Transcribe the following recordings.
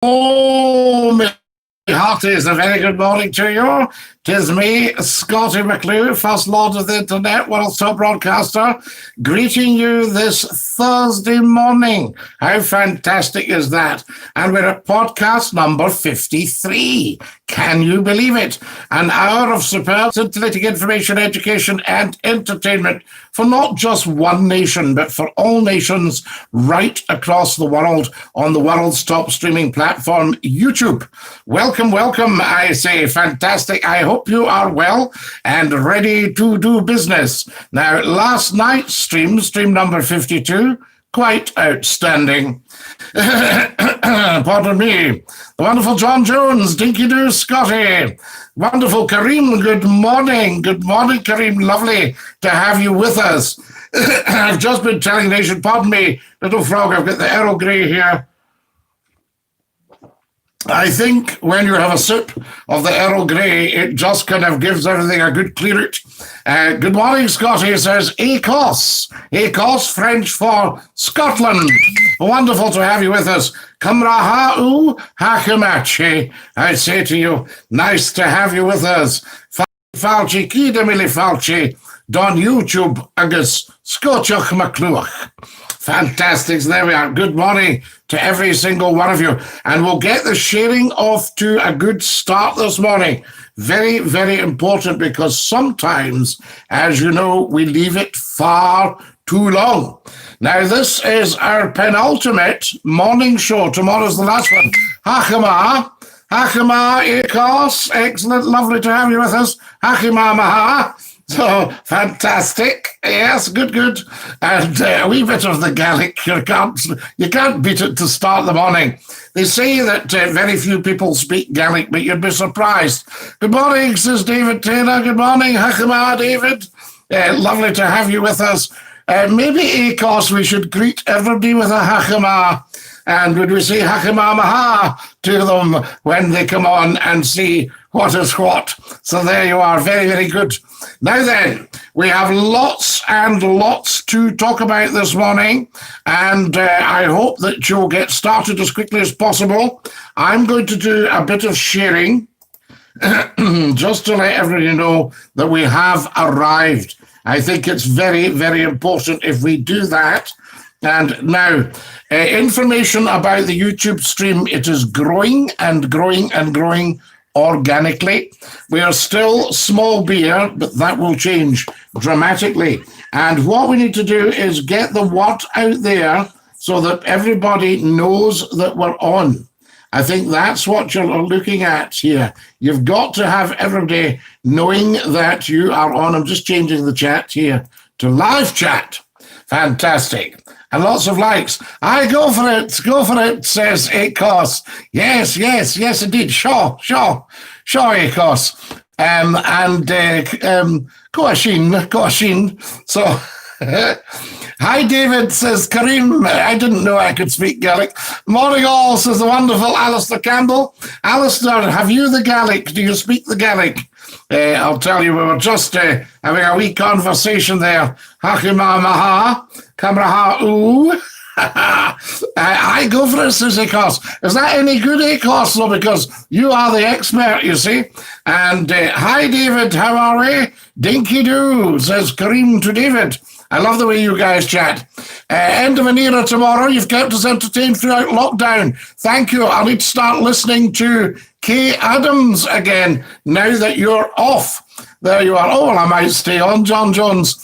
Oh, me hearties, a very good morning to you. 'Tis me, Scottie McCLUE, First Lord of the Internet, World's Top Broadcaster, greeting you this Thursday morning. How fantastic is that? And we're at podcast number 53. Can you believe it? An hour of superb, scintillating information, education, and entertainment for not just one nation, but for all nations right across the world on the world's top streaming platform, YouTube. Welcome, welcome, I say. Fantastic. I hope you are well and ready to do business. Now, last night's stream number 52, quite outstanding. Pardon me. The wonderful John Jones, Dinky Doo Scotty. Wonderful Kareem, good morning. Good morning, Kareem. Lovely to have you with us. I've just been telling Nation, pardon me, little frog, I've got the Earl Grey here. I think when you have a sip of the Earl Grey, it just kind of gives everything a good clear it. Good morning, Scotty, says ACOS. ACOS, French for Scotland. Wonderful to have you with us. Kamrahau Hakamachi, I say to you, nice to have you with us. Falchi, Kida Mili Falchi, Don YouTube, Agus, SCOTTIE McCLUE. Fantastic. So there we are. Good morning to every single one of you. And we'll get the sharing off to a good start this morning. Very, very important because sometimes, as you know, we leave it far too long. Now, this is our penultimate morning show. Tomorrow's the last one. Hakama. Hakama, Akos. Excellent. Lovely to have you with us. Hakima Maha. So, fantastic. Yes, good, good. And a wee bit of the Gaelic. You can't beat it to start the morning. They say that very few people speak Gaelic, but you'd be surprised. Good morning, says David Taylor. Good morning, Hakama, David. Lovely to have you with us. Maybe, Akos, we should greet everybody with a Hakama. And would we say Hakama Maha to them when they come on and see what is what? So there you are. Very, very good. Now then, we have lots and lots to talk about this morning, and I hope that you'll get started as quickly as possible. I'm going to do a bit of sharing just to let everybody know that we have arrived. I think it's very, very important if we do that. And now, information about the YouTube stream, it is growing and growing and growing organically. We are still small beer, but that will change dramatically. And what we need to do is get the word out there so that everybody knows that we're on. I think that's what you're looking at here. You've got to have everybody knowing that you are on. I'm just changing the chat here to live chat. Fantastic. And lots of likes. Go for it, says Akos. Yes, yes, yes, indeed. Sure, Akos. Koashin. So, hi, David, says Kareem. I didn't know I could speak Gaelic. Morning all, says the wonderful Alistair Campbell. Alistair, have you the Gaelic? Do you speak the Gaelic? I'll tell you, we were just having a wee conversation there. Hakima Maha, Kamraha Oo. I go for it, says Akos. Is that any good, Akos? No, because you are the expert, you see. And hi, David, how are we? Dinky Doo, says Kareem to David. I love the way you guys chat. End of an era tomorrow. You've kept us entertained throughout lockdown. Thank you. I need to start listening to Kay Adams again now that you're off. There you are. Oh, well, I might stay on. John Jones.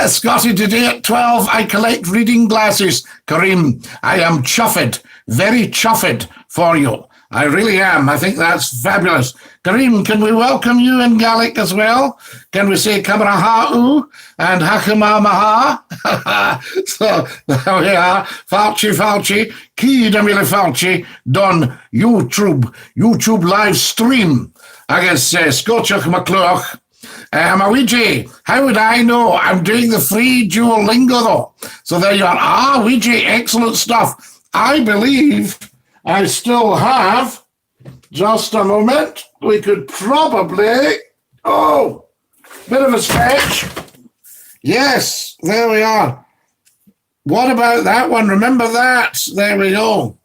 Scotty, today at 12, I collect reading glasses. Kareem, I am chuffed, very chuffed for you. I really am. I think that's fabulous. Kareem, can we welcome you in Gaelic as well? Can we say Kamrahau and Hakama Maha? So there we are. Falchi, Ki Damile Falchi, done YouTube live stream. I guess SCOTTIE McCLUE. Ouija, how would I know? I'm doing the free Duolingo though. So there you are. Ouija, excellent stuff. I believe I still have, just a moment, we could probably, bit of a stretch. Yes, there we are. What about that one? Remember that? There we go.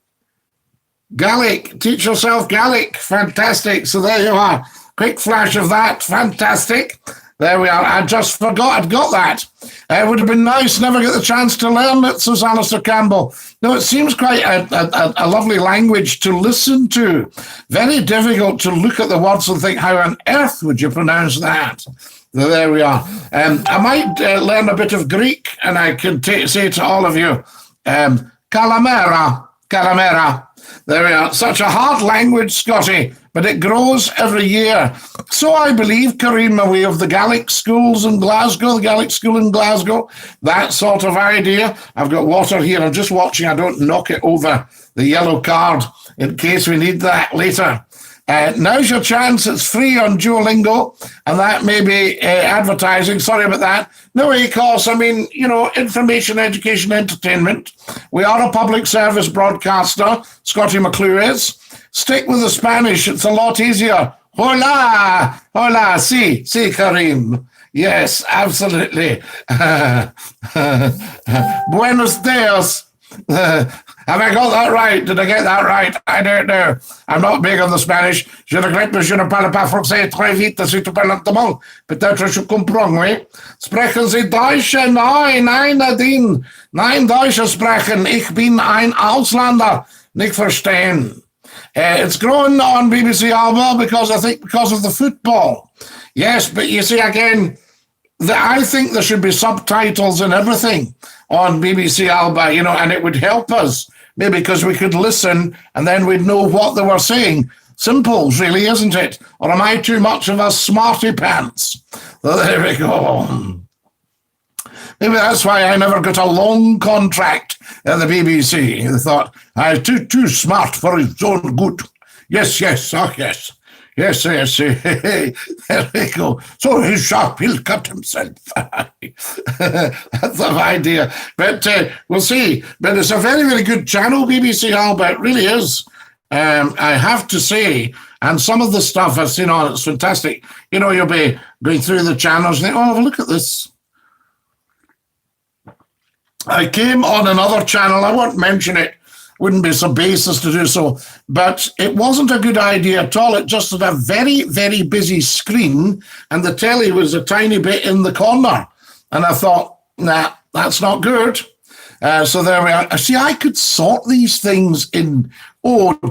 Gaelic. Teach yourself Gaelic. Fantastic. So there you are. Quick flash of that. Fantastic. There we are. I just forgot I'd got that. It would have been nice. Never get the chance to learn it, says Alistair Campbell. No, it seems quite a lovely language to listen to. Very difficult to look at the words and think, how on earth would you pronounce that? So there we are. I might learn a bit of Greek, and I can say to all of you, Calamera, Calamera. There we are. Such a hard language, Scottie, but it grows every year. So I believe, Kareem, away of the Gaelic schools in Glasgow, the Gaelic school in Glasgow, that sort of idea. I've got water here. I'm just watching. I don't knock it over the yellow card in case we need that later. Now's your chance. It's free on Duolingo, and that may be advertising. Sorry about that. No, of course, I mean, information, education, entertainment. We are a public service broadcaster. Scottie McClue is. Stick with the Spanish. It's a lot easier. Hola, hola, sí, Kareem. Yes, absolutely. Buenos dias. Have I got that right? Did I get that right? I don't know. I'm not big on the Spanish. Je regrette, mais je ne parle pas français très vite, si tu parles lentement. Peut-être je comprends, oui. Sprechen Sie Deutsch? Nein, Nadine. Nein, Deutsch sprechen. Ich bin ein Ausländer. Nicht verstehen. It's growing on BBC Alba because of the football. Yes, but you see, again, I think there should be subtitles and everything on BBC Alba, and it would help us, maybe because we could listen and then we'd know what they were saying. Simple, really, isn't it? Or am I too much of a smarty pants? So there we go. Maybe that's why I never got a long contract at the BBC. They thought I was too smart for his own good. Yes, oh yes. Yes. There we go. So he'll cut himself. That's the idea. But we'll see. But it's a very, very good channel, BBC Alba. It really is. I have to say, and some of the stuff I've seen on it's fantastic. You'll be going through the channels and think, oh, look at this. I came on another channel. I won't mention it. Wouldn't be some basis to do so, but it wasn't a good idea at all. It just had a very, very busy screen, and the telly was a tiny bit in the corner. And I thought, nah, that's not good. So there we are. See, I could sort these things in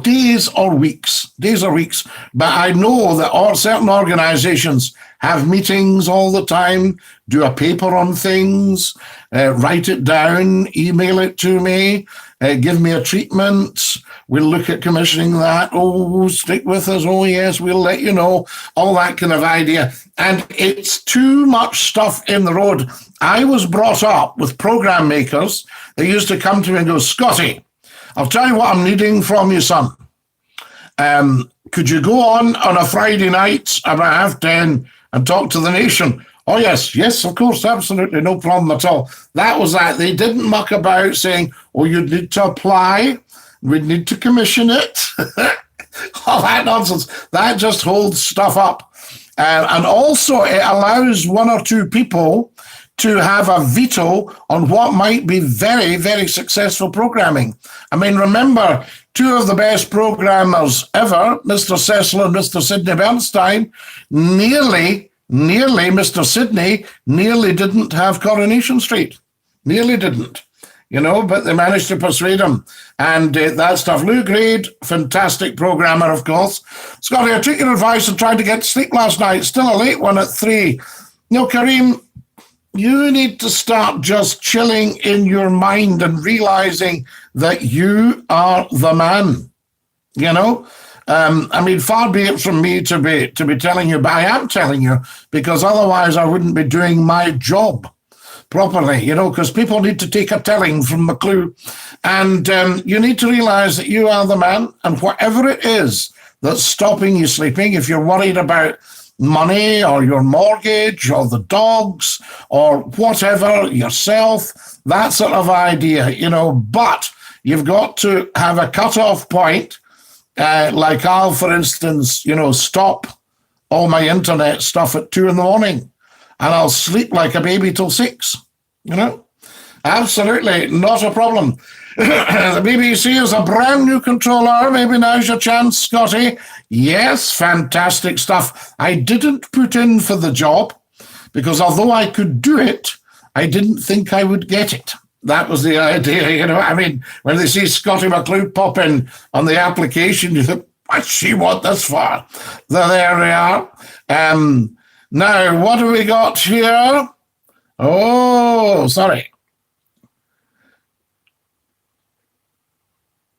days or weeks. But I know that certain organizations have meetings all the time, do a paper on things, write it down, email it to me, give me a treatment. We'll look at commissioning that. Oh, stick with us. Oh, yes, we'll let you know. All that kind of idea. And it's too much stuff in the road. I was brought up with program makers. They used to come to me and go, Scottie, I'll tell you what I'm needing from you, son. Could you go on a Friday night about 10:30 and talk to the nation? Oh, yes, of course, absolutely, no problem at all. That was that. They didn't muck about saying, oh, you'd need to apply, we'd need to commission it. All that nonsense. That just holds stuff up. And also, it allows one or two people to have a veto on what might be very, very successful programming. I mean, remember, two of the best programmers ever, Mr. Cecil and Mr. Sidney Bernstein, nearly Mr. Sidney nearly didn't have Coronation Street. Nearly didn't, but they managed to persuade him. And that stuff. Lou Grade, fantastic programmer, of course. Scottie, I took your advice and tried to get to sleep last night. Still a late one at 3. Kareem, you need to start just chilling in your mind and realizing that you are the man, I mean, far be it from me to be telling you, but I am telling you because otherwise I wouldn't be doing my job properly, because people need to take a telling from McClue. And you need to realize that you are the man, and whatever it is that's stopping you sleeping, if you're worried about money or your mortgage or the dogs or whatever, yourself, that sort of idea, but you've got to have a cutoff point. Like I'll, for instance, stop all my internet stuff at 2 a.m. and I'll sleep like a baby till 6, Absolutely, not a problem. The BBC is a brand new controller. Maybe now's your chance, Scottie. Yes, fantastic stuff. I didn't put in for the job because although I could do it, I didn't think I would get it. That was the idea, you know. I mean, when they see Scottie McClue pop in on the application, you think, what's she want this for? There they are. Now, what do we got here? Oh, sorry.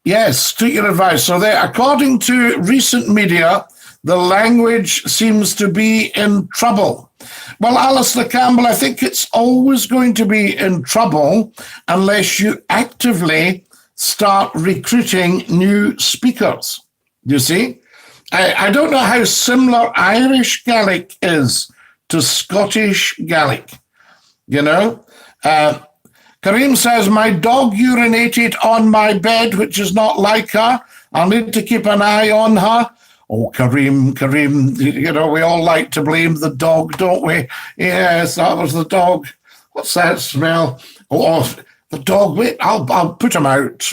Yes, take your advice. So according to recent media, the language seems to be in trouble. Well, Alistair Campbell, I think it's always going to be in trouble unless you actively start recruiting new speakers. You see? I don't know how similar Irish Gaelic is to Scottish Gaelic, you know? Kareem says, my dog urinated on my bed, which is not like her. I'll need to keep an eye on her. Oh, Kareem, you know, we all like to blame the dog, don't we? Yes, that was the dog. What's that smell? Oh, the dog. Wait, I'll put him out.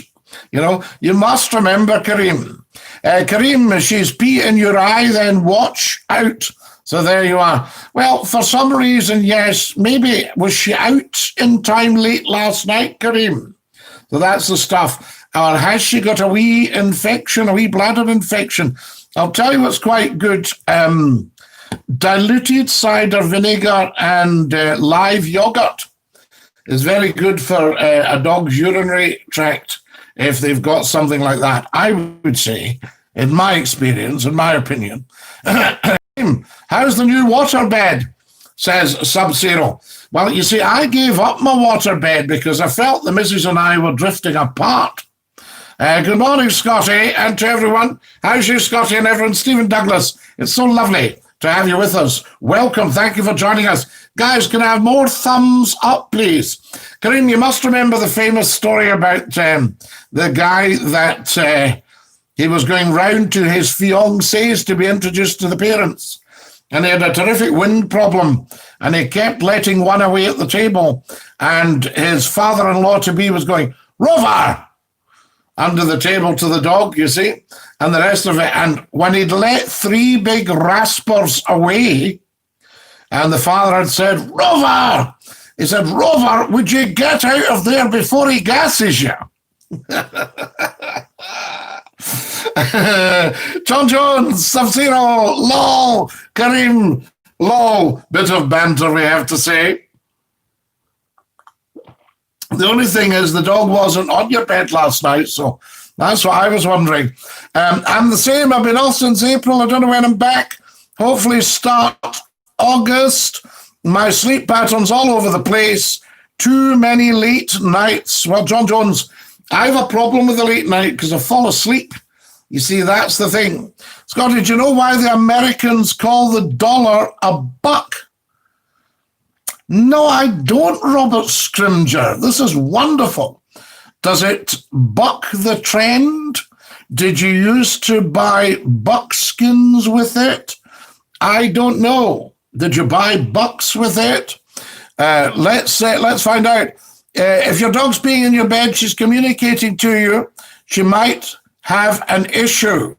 You know, you must remember, Kareem. Kareem, she's pee in your eye, then watch out. So there you are. Well, for some reason, yes, maybe was she out in time late last night, Kareem? So that's the stuff. Or has she got a wee infection, a wee bladder infection? I'll tell you what's quite good. Diluted cider vinegar and live yogurt is very good for a dog's urinary tract if they've got something like that. I would say, in my experience, in my opinion, how's the new waterbed? Says Sub-Zero. Well, you see, I gave up my waterbed because I felt the missus and I were drifting apart. Good morning, Scottie, and to everyone. How's you, Scottie, and everyone? Stephen Douglas, it's so lovely to have you with us. Welcome. Thank you for joining us. Guys, can I have more thumbs up, please? Kareem, you must remember the famous story about the guy that he was going round to his fiancées to be introduced to the parents. And he had a terrific wind problem, and he kept letting one away at the table. And his father-in-law-to-be was going, Rover! Under the table to the dog, you see, and the rest of it. And when he'd let 3 big raspers away, and the father had said, Rover! He said, Rover, would you get out of there before he gasses you? John Jones, Sub-Zero, lol, Kareem, lol. Bit of banter, we have to say. The only thing is the dog wasn't on your bed last night, so that's what I was wondering. I'm the same. I've been off since April. I don't know when I'm back. Hopefully start August. My sleep pattern's all over the place. Too many late nights. Well, John Jones, I have a problem with the late night because I fall asleep. You see, that's the thing. Scotty, do you know why the Americans call the dollar a buck? No, I don't, Robert Scrimger. This is wonderful. Does it buck the trend? Did you used to buy buckskins with it? I don't know. Did you buy bucks with it? Let's find out. If your dog's peeing in your bed, she's communicating to you. She might have an issue.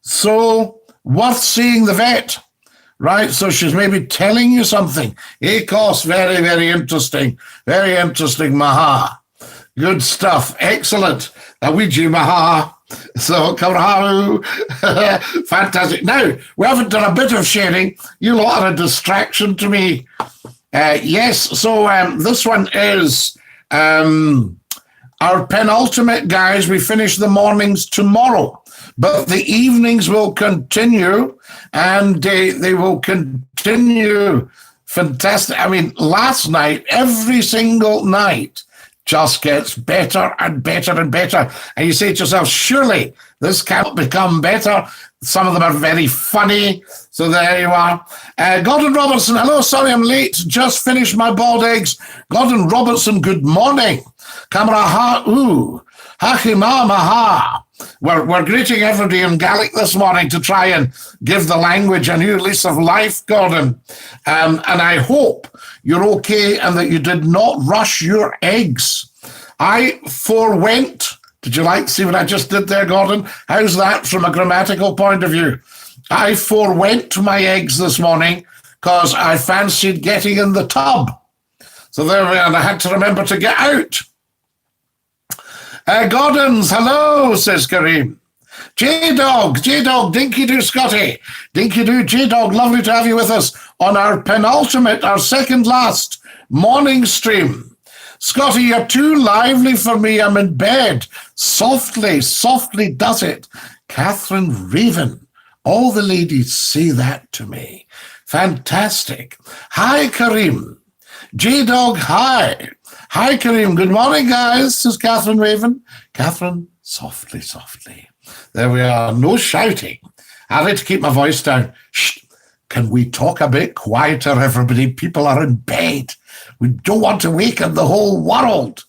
So worth seeing the vet. Right, so she's maybe telling you something. ACOS, very, very interesting. Very interesting, Maha. Good stuff. Excellent. Awiji Maha. So, Karahu. Fantastic. Now, we haven't done a bit of sharing. You lot are a distraction to me. Yes, so this one is our penultimate, guys. We finish the mornings tomorrow. But the evenings will continue, and they will continue. Fantastic. I mean, last night, every single night, just gets better and better and better. And you say to yourself, surely this can't become better. Some of them are very funny. So there you are. Gordon Robertson, hello, sorry I'm late. Just finished my boiled eggs. Gordon Robertson, good morning. Camera ha, ooh. Hachima maha. We're greeting everybody in Gaelic this morning to try and give the language a new lease of life, Gordon. And I hope you're okay and that you did not rush your eggs. I forewent. Did you like see what I just did there, Gordon? How's that from a grammatical point of view? I forewent my eggs this morning because I fancied getting in the tub. So there we are, and I had to remember to get out. Gordon's, hello, says Kareem. J-Dog, Dinky Doo, Scottie. Dinky Doo, J-Dog, lovely to have you with us on our penultimate, our second last morning stream. Scottie, you're too lively for me. I'm in bed. Softly does it. Catherine Raven. All the ladies say that to me. Fantastic. Hi, Kareem. J-Dog, hi. Hi, Kareem. Good morning, guys, says Catherine Raven. Catherine, softly. There we are. No shouting. I had to keep my voice down. Shh. Can we talk a bit quieter, everybody? People are in bed. We don't want to waken the whole world.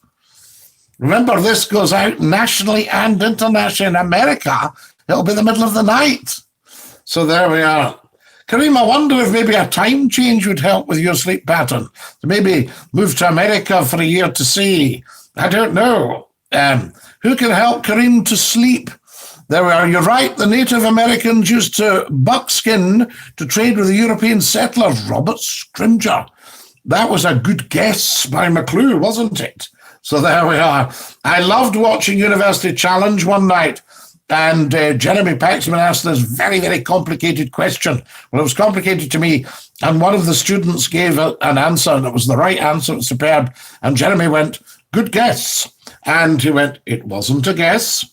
Remember, this goes out nationally and internationally. In America, it'll be the middle of the night. So there we are. Kareem, I wonder if maybe a time change would help with your sleep pattern. To maybe move to America for a year to see. I don't know. Who can help Kareem to sleep? There we are. You're right. The Native Americans used to buckskin to trade with the European settlers. Robert Scrimger. That was a good guess by McClue, wasn't it? So there we are. I loved watching University Challenge one night, and Jeremy Paxman asked this very, very complicated question. Well, it was complicated to me, and one of the students gave an answer, and it was the right answer. It was superb. And Jeremy went, good guess. And he went, it wasn't a guess.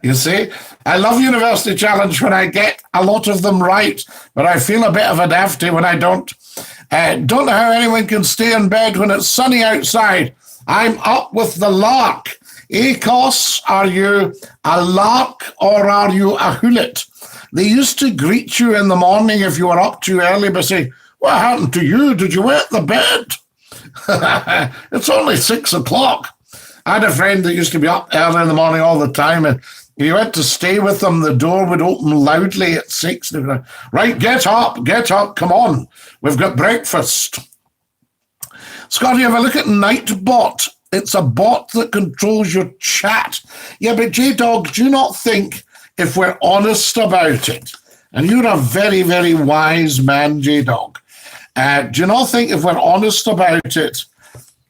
You see, I love University Challenge when I get a lot of them right, but I feel a bit of a dafty when I don't. Don't know how anyone can stay in bed when it's sunny outside. I'm up with the lark. Acos, are you a lark or are you a hullet? They used to greet you in the morning if you were up too early by saying, what happened to you? Did you wet the bed? It's only 6 o'clock. I had a friend that used to be up early in the morning all the time, and if you went to stay with them, the door would open loudly at 6. They would go, right, get up, come on. We've got breakfast. Scottie, have a look at Nightbot. It's a bot that controls your chat. Yeah, but J-Dog, do you not think if we're honest about it, and you're a very, very wise man, J-Dog, do you not think if we're honest about it,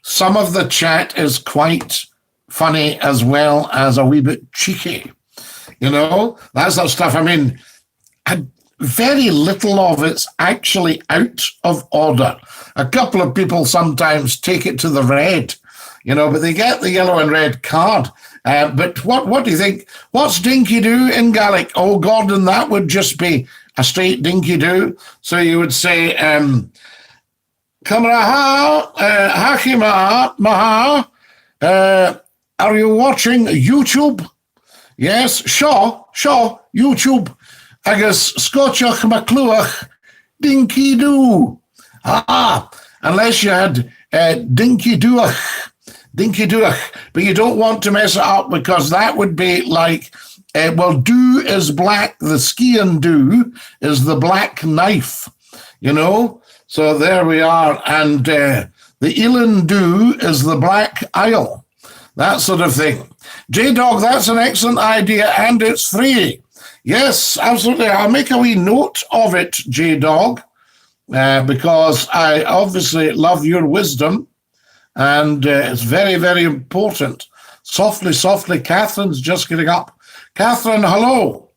some of the chat is quite funny as well as a wee bit cheeky? You know, that's that stuff. I mean, very little of it's actually out of order. A couple of people sometimes take it to the red, you know, but they get the yellow and red card. But what do you think? What's dinky do in Gaelic? Oh, Gordon, that would just be a straight dinky do. So you would say, Kamraha, Hakima, Maha, are you watching YouTube? Yes, sure, YouTube. Agus Scottiach McClue, dinky do. Unless you had dinky doach. But you don't want to mess it up because that would be like, well, do is black, the skiing do is the black knife, you know? So there we are. And the Elan do is the black isle, that sort of thing. J-Dog, that's an excellent idea, and it's free. Yes, absolutely. I'll make a wee note of it, J-Dog, because I obviously love your wisdom, and it's very, very important. Softly, Catherine's just getting up. Catherine, hello.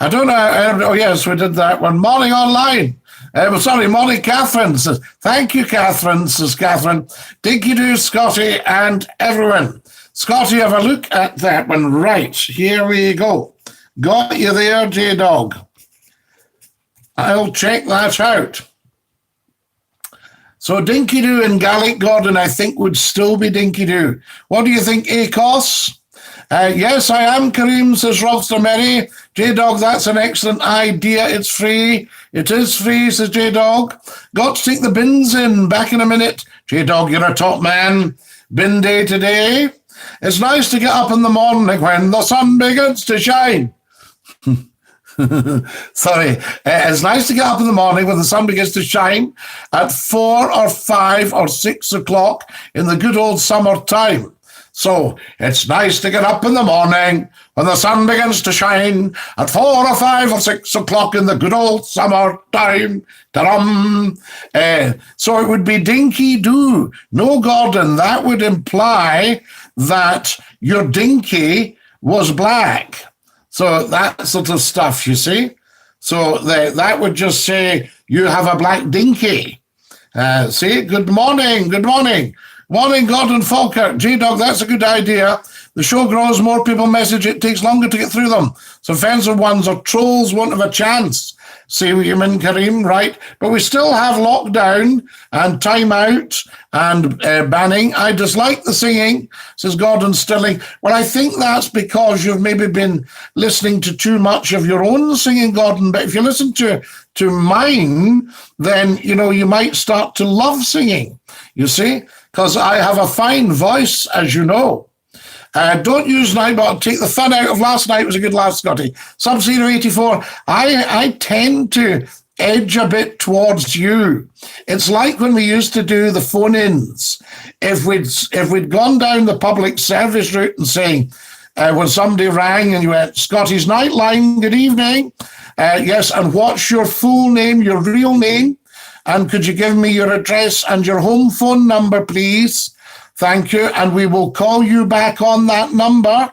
I don't know. Oh, yes, we did that one. Morning online. Morning, Catherine. Says, thank you, Catherine, says Catherine. Dinky do, Scottie, and everyone. Scottie, have a look at that one. Right, here we go. Got you there, J-Dog. I'll check that out. So dinky-doo in Gaelic, Gordon, I think would still be dinky-doo. What do you think, Acos? Yes, I am, Kareem, says Robster Mary. J-Dog, that's an excellent idea. It's free. It is free, says J-Dog. Got to take the bins in. Back in a minute. J-Dog, you're a top man. Bin day today. It's nice to get up in the morning when the sun begins to shine. Sorry. It's nice to get up in the morning when the sun begins to shine at 4 or 5 or 6 o'clock in the good old summer time. So it's nice to get up in the morning when the sun begins to shine at 4 or 5 or 6 o'clock in the good old summer time. So it would be dinky do. No, Gordon, that would imply that your dinky was black. So that sort of stuff, you see. So that would just say you have a black dinky. See, good morning. Morning, Gordon Falkirk. J-Dog, that's a good idea. The show grows, more people message, it takes longer to get through them. So offensive ones or trolls won't have a chance. See what you mean, Kareem, right? But we still have lockdown and timeout and banning. I dislike the singing, says Gordon Stilling. Well, I think that's because you've maybe been listening to too much of your own singing, Gordon. But if you listen to mine, then, you might start to love singing, you see, because I have a fine voice, as you know. Don't use Nightbot. Take the fun out of last night. It was a good laugh, Scottie. Sub-Zero 84. I tend to edge a bit towards you. It's like when we used to do the phone-ins. If we'd gone down the public service route and saying, when somebody rang and you went, Scottie's Nightline, good evening. Yes, and what's your full name, your real name? And could you give me your address and your home phone number, please? Thank you, and we will call you back on that number.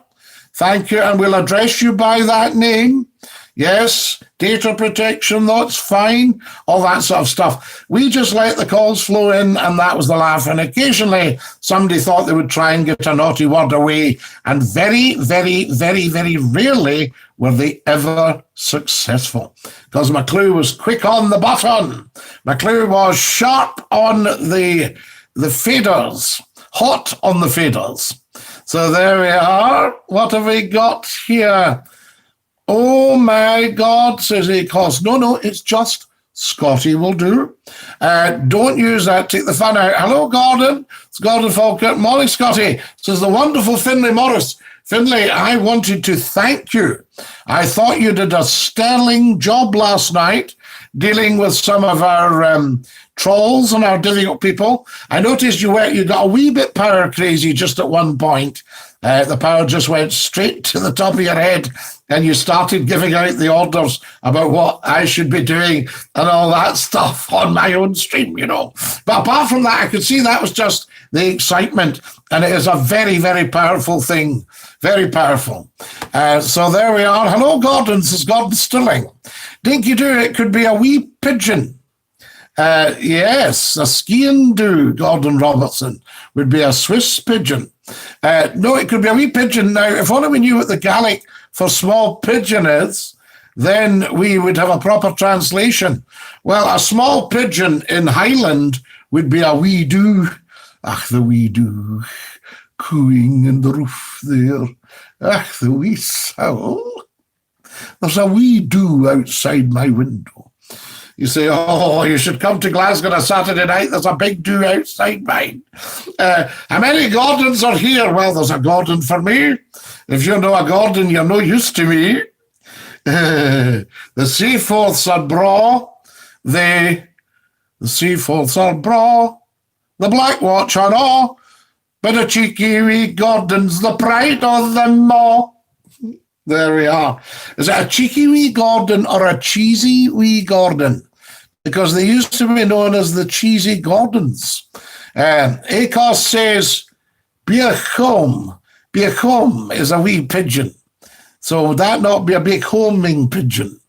Thank you, and we'll address you by that name. Yes, data protection, that's fine, all that sort of stuff. We just let the calls flow in, and that was the laugh. And occasionally, somebody thought they would try and get a naughty word away, and very, very, very, very rarely were they ever successful, because McClue was quick on the button. McClue was sharp on the faders. Hot on the faders. So there we are. What have we got here? Oh my God, says Acos. No, it's just Scottie will do. Don't use that. Take the fun out. Hello, Gordon. It's Gordon Falkirk. Morning, Scottie. Says the wonderful Finlay Morris. Finlay, I wanted to thank you. I thought you did a sterling job last night dealing with some of our trolls and our difficult people. I noticed you got a wee bit power crazy just at one point. The power just went straight to the top of your head and you started giving out the orders about what I should be doing and all that stuff on my own stream, But apart from that, I could see that was just the excitement, and it is a very, very powerful thing. Very powerful. So there we are. Hello, Gordon, says Gordon Stilling. Dinky do, it could be a wee pigeon. Yes, a skiing do, Gordon Robertson, would be a Swiss pigeon. No, it could be a wee pigeon. Now, if only we knew what the Gaelic for small pigeon is, then we would have a proper translation. Well, a small pigeon in Highland would be a wee do. Ach, the wee do, cooing in the roof there. Ach, the wee soul. There's a wee do outside my window. You say, oh, you should come to Glasgow on a Saturday night. There's a big do outside mine. How many Gordons are here? Well, there's a Gordon for me. If you know a Gordon, you're no use to me. The Seaforths are braw. The Seaforths are braw. The Black Watch are all. But a cheeky wee Gordon's the pride of them all. There we are. Is it a cheeky wee Gordon or a cheesy wee Gordon? Because they used to be known as the cheesy Gordons. Acos says, Beachcombe. Beachcombe is a wee pigeon. So would that not be a big homing pigeon?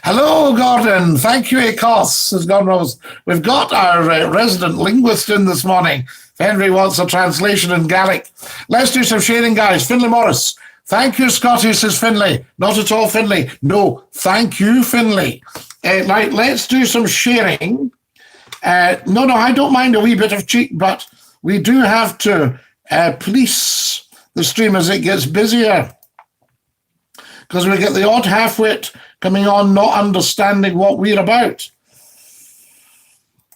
Hello, Gordon. Thank you, Acos, says Gordon Rose. We've got our resident linguist in this morning. If Henry wants a translation in Gaelic. Let's do some sharing, guys. Finlay Morris. Thank you, Scottie, says Finlay. Not at all, Finlay. No, thank you, Finlay. Right, let's do some sharing. No, I don't mind a wee bit of cheek, but we do have to police the stream as it gets busier, because we get the odd half-wit coming on not understanding what we're about.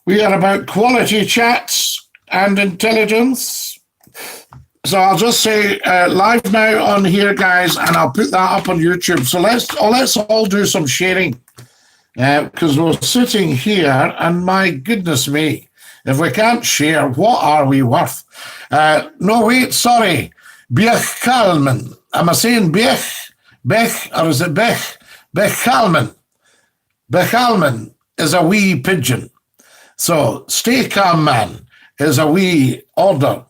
We are about quality chats and intelligence. So I'll just say live now on here, guys, and I'll put that up on YouTube. So let's all do some sharing, because we're sitting here, and my goodness me, if we can't share, what are we worth? No, wait, sorry. Biechalman. Am I saying Biech? Bech, or is it Bech? Bechalman. Bechalman is a wee pigeon. So, stay calm, man, is a wee order.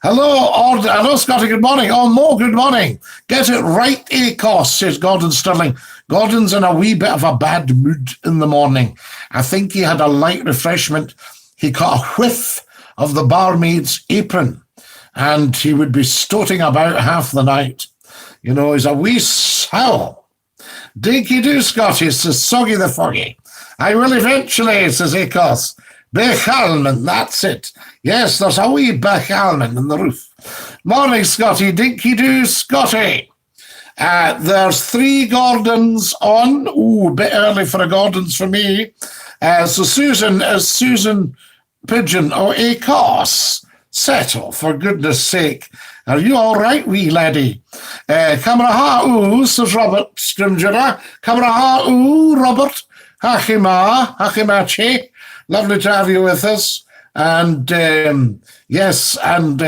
Hello, Scotty, good morning. Oh, Mo, good morning. Get it right, Acos, says Gordon Sterling. Gordon's in a wee bit of a bad mood in the morning. I think he had a light refreshment. He caught a whiff of the barmaid's apron, and he would be stoating about half the night. You know, he's a wee sow. Dinky do, Scotty, says Soggy the Foggy. I will eventually, says Acos. Bechalman, that's it. Yes, there's a wee Bechalman in the roof. Morning, Scotty. Dinky do, Scotty. There's 3 Gordons on. Ooh, a bit early for a Gordons for me. So Susan Pigeon. Oh, Acos. Settle, for goodness sake. Are you all right, wee laddie? Camera ooh, says Robert Scrimgeour. Camera ooh, Robert. Hachimachi. Lovely to have you with us. And yes, and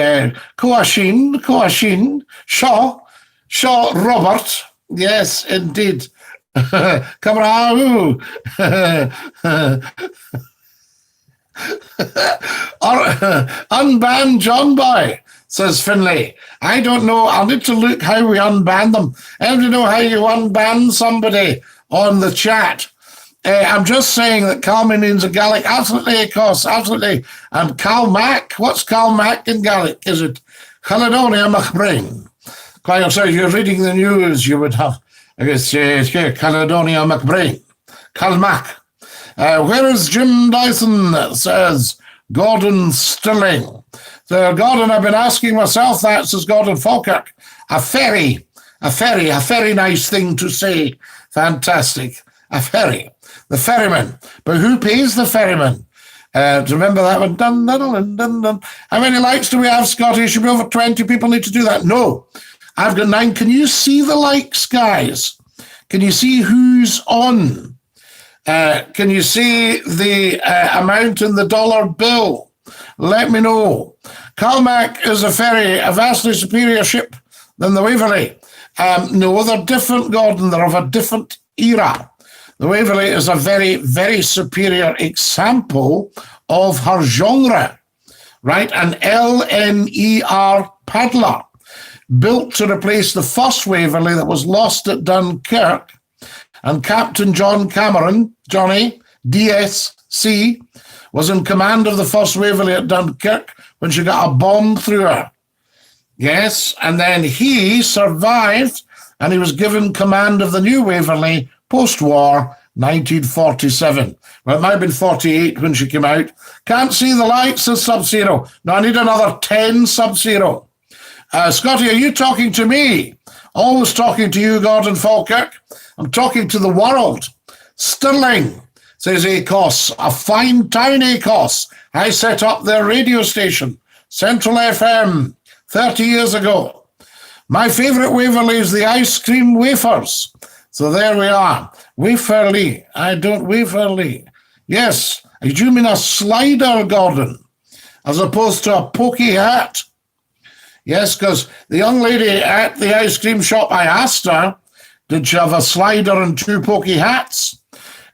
Coashin, Shaw, Robert. Yes, indeed. Camera ooh. Unban John Boy, says Finlay. I don't know. I'll need to look how we unban them. I don't know how you unban somebody on the chat. I'm just saying that Calmy means a Gaelic. Absolutely, of course, absolutely. And Calmac, what's Calmac in Gaelic? Is it Caledonia McBrain? Quite sorry, you're reading the news, you would have, I guess, Caledonia McBrain. Calmac. Where is Jim Dyson, says Gordon Stirling. So, Gordon, I've been asking myself that, says Gordon Falkirk. A ferry, nice thing to say. Fantastic. A ferry. The ferryman. But who pays the ferryman? Remember that one? Dun, dun, dun, dun, dun. How many likes do we have, Scotty? Should be over 20 people need to do that. No. I've got 9. Can you see the likes, guys? Can you see who's on? Can you see the amount in the dollar bill? Let me know. Calmac is a ferry, a vastly superior ship than the Waverley. No, they're different, Gordon. They're of a different era. The Waverley is a very, very superior example of her genre, right? An LNER paddler built to replace the first Waverley that was lost at Dunkirk. And Captain John Cameron, Johnny, DSC, was in command of the first Waverley at Dunkirk when she got a bomb through her. Yes, and then he survived and he was given command of the new Waverley post-war, 1947. Well, it might have been 48 when she came out. Can't see the lights, says Sub-Zero. Now, I need another 10, Sub-Zero. Scotty, are you talking to me? Always talking to you, Gordon Falkirk. I'm talking to the world. Stirling, says Acos. A fine town, Acos. I set up their radio station, Central FM, 30 years ago. My favourite Waverley is the ice cream wafers. So there we are. Waverley. I don't Waverley. Yes. Do you mean a slider, Gordon, as opposed to a pokey hat? Yes, because the young lady at the ice cream shop, I asked her, did she have a slider and 2 pokey hats?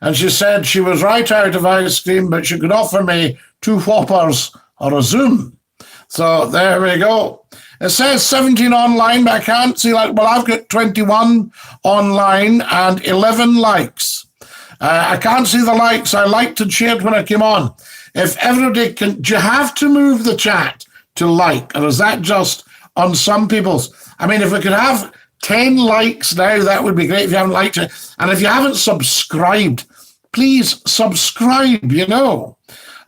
And she said she was right out of ice cream, but she could offer me 2 whoppers or a Zoom. So there we go. It says 17 online, but I can't see, like, well, I've got 21 online and 11 likes. I can't see the likes. I liked and shared when I came on. If everybody can, do you have to move the chat to like, or is that just on some people's? I mean, if we could have 10 likes now, that would be great if you haven't liked it. And if you haven't subscribed, please subscribe, you know.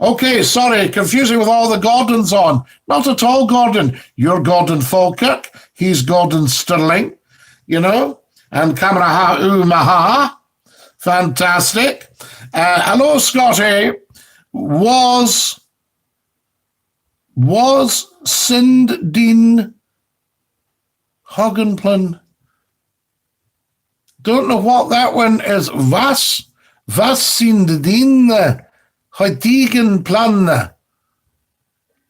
Okay, sorry, confusing with all the Gordons on. Not at all, Gordon. You're Gordon Falkirk. He's Gordon Stirling, you know. And Kamraha Maha. Fantastic. Hello, Scotty. Was Sindeen Hoggenplan? Don't know what that one is. Was Sindeen Heutigen Plan.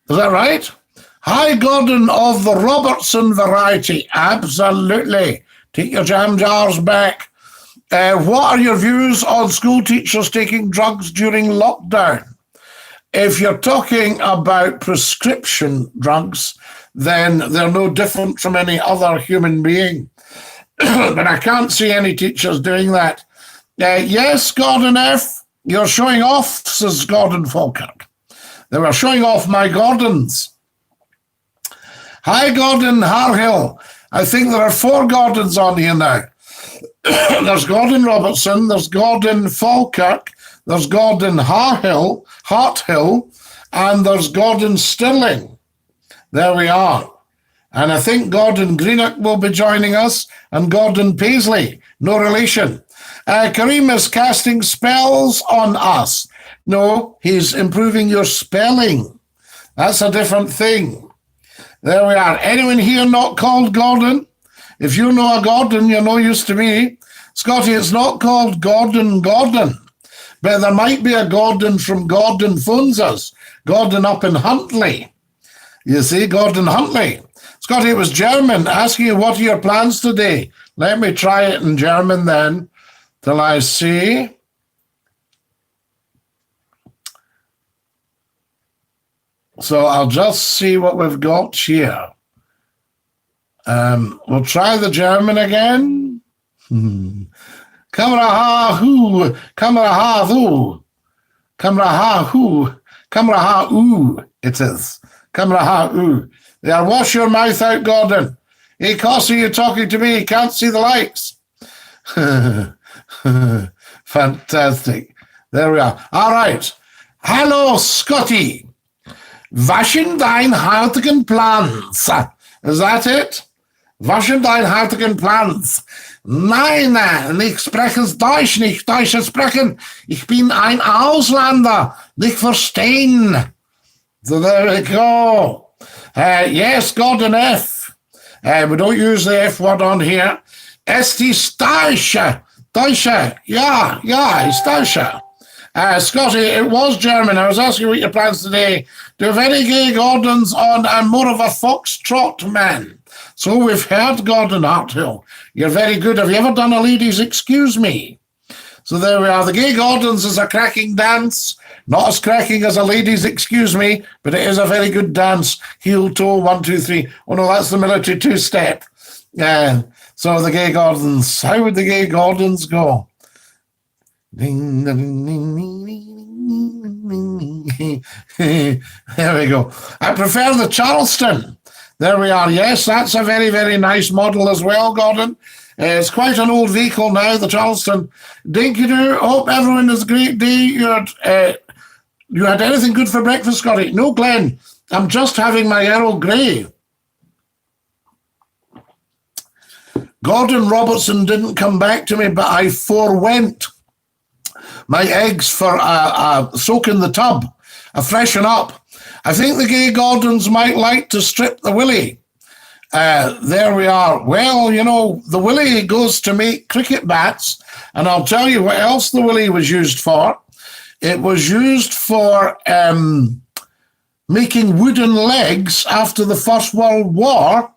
Is that right? Hi, Gordon of the Robertson variety. Absolutely. Take your jam jars back. What are your views on school teachers taking drugs during lockdown? If you're talking about prescription drugs, then they're no different from any other human being. But I can't see any teachers doing that. Yes, Gordon F., you're showing off, says Gordon Falkirk. They were showing off my Gordons. Hi, Gordon Harhill. I think there are 4 Gordons on here now. There's Gordon Robertson, there's Gordon Falkirk, there's Gordon Harhill, and there's Gordon Stirling. There we are. And I think Gordon Greenock will be joining us, and Gordon Paisley, no relation. Kareem is casting spells on us. No, he's improving your spelling. That's a different thing. There we are. Anyone here not called Gordon? If you know a Gordon, you're no use to me. Scottie, it's not called Gordon, but there might be a Gordon from Gordon phones us. Gordon up in Huntley. You see, Gordon Huntley. Scottie, it was German asking you what are your plans today. Let me try it in German then, till I see. So I'll just see what we've got here. We'll try the German again. Kamera ha hu, kamera ha thu, kamera ha hu, kamera ha oo. It is kamera ha oo. There, wash your mouth out, Gordon. Hey, Cossie, you're talking to me. Can't see the lights. Fantastic. There we are. All right. Hello, Scottie. Waschen dein hartigen Plans. Is that it? Waschen dein hartigen Plans. Nein, ich spreche Deutsch nicht. Deutsch sprechen. Ich bin ein Ausländer. Nicht verstehen. So there we go. Yes, Gordon F. We don't use the F word on here. Ist Deutsche. Deutsche. Yeah, it's Deutsche. Scottie, it was German. I was asking what your plans today. Do you have any gay Gordons on? I'm more of a foxtrot man. So we've heard, Gordon Harthill. You're very good. Have you ever done a ladies' excuse me? So there we are. The gay Gordons is a cracking dance. Not as cracking as a ladies' excuse me, but it is a very good dance. Heel, toe, 1, 2, 3. Oh no, that's the military 2-step. So the gay Gordons. How would the gay Gordons go? Ding, ding, ding, ding, ding, ding. There we go. I prefer the Charleston. There we are. Yes, that's a very, very nice model as well, Gordon. It's quite an old vehicle now, the Charleston. Dinky-doo. Hope everyone has a great day. You had anything good for breakfast, Scottie? No, Glenn. I'm just having my Earl Grey. Gordon Robertson didn't come back to me, but I forewent my eggs for a soak in the tub, a freshen up. I think the gay Gordons might like to strip the willy. There we are. Well, you know, the willy goes to make cricket bats, and I'll tell you what else the willy was used for. It was used for making wooden legs after the First World War,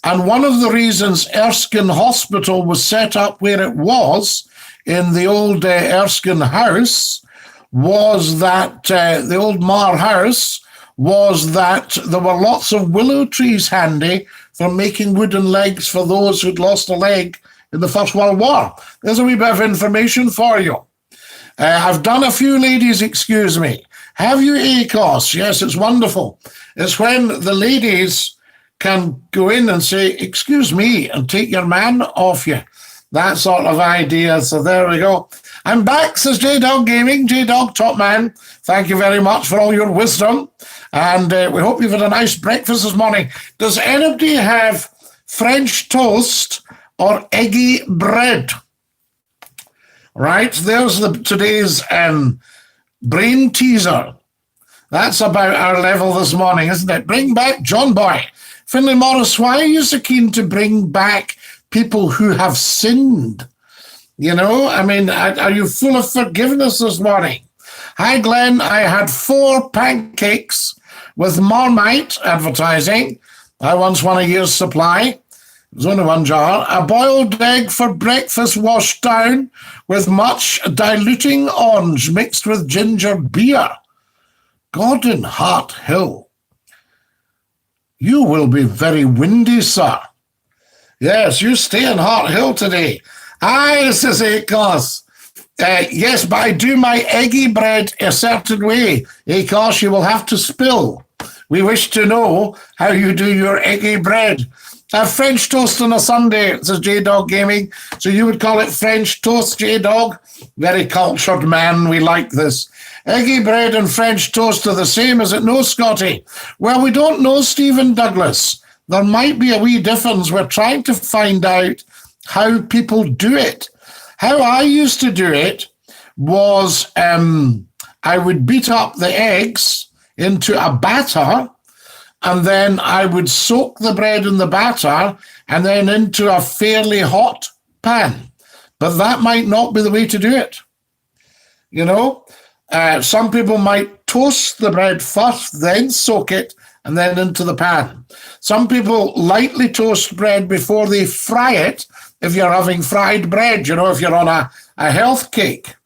and one of the reasons Erskine Hospital was set up where it was in the old Erskine House was that, the old Mar House, was that there were lots of willow trees handy for making wooden legs for those who'd lost a leg in the First World War. There's a wee bit of information for you. I've done a few ladies, excuse me. Have you ACOS? Yes, it's wonderful. It's when the ladies can go in and say, excuse me, and take your man off you. That sort of idea. So there we go. I'm back, says J-Dog Gaming. J-Dog, top man. Thank you very much for all your wisdom. And we hope you've had a nice breakfast this morning. Does anybody have French toast or eggy bread? Right, there's today's brain teaser. That's about our level this morning, isn't it? Bring back John Boy. Finlay Morris, why are you so keen to bring back people who have sinned? You know, I mean, are you full of forgiveness this morning? Hi, Glenn. I had 4 pancakes with Marmite advertising. I once won a year's supply. It was only one jar. A boiled egg for breakfast washed down with much diluting orange mixed with ginger beer. Gordon Hart Hill. You will be very windy, sir. Yes, you stay in Hart Hill today. Aye, says Acos. Yes, but I do my eggy bread a certain way. Acos, you will have to spill. We wish to know how you do your eggy bread. French toast on a Sunday, says J-Dog Gaming. So you would call it French toast, J-Dog? Very cultured man, we like this. Eggy bread and French toast are the same, is it no, Scottie? Well, we don't know, Stephen Douglas. There might be a wee difference. We're trying to find out how people do it. How I used to do it was I would beat up the eggs into a batter, and then I would soak the bread in the batter and then into a fairly hot pan. But that might not be the way to do it. You know, some people might toast the bread first, then soak it, and then into the pan. Some people lightly toast bread before they fry it, if you're having fried bread, you know, if you're on a health cake.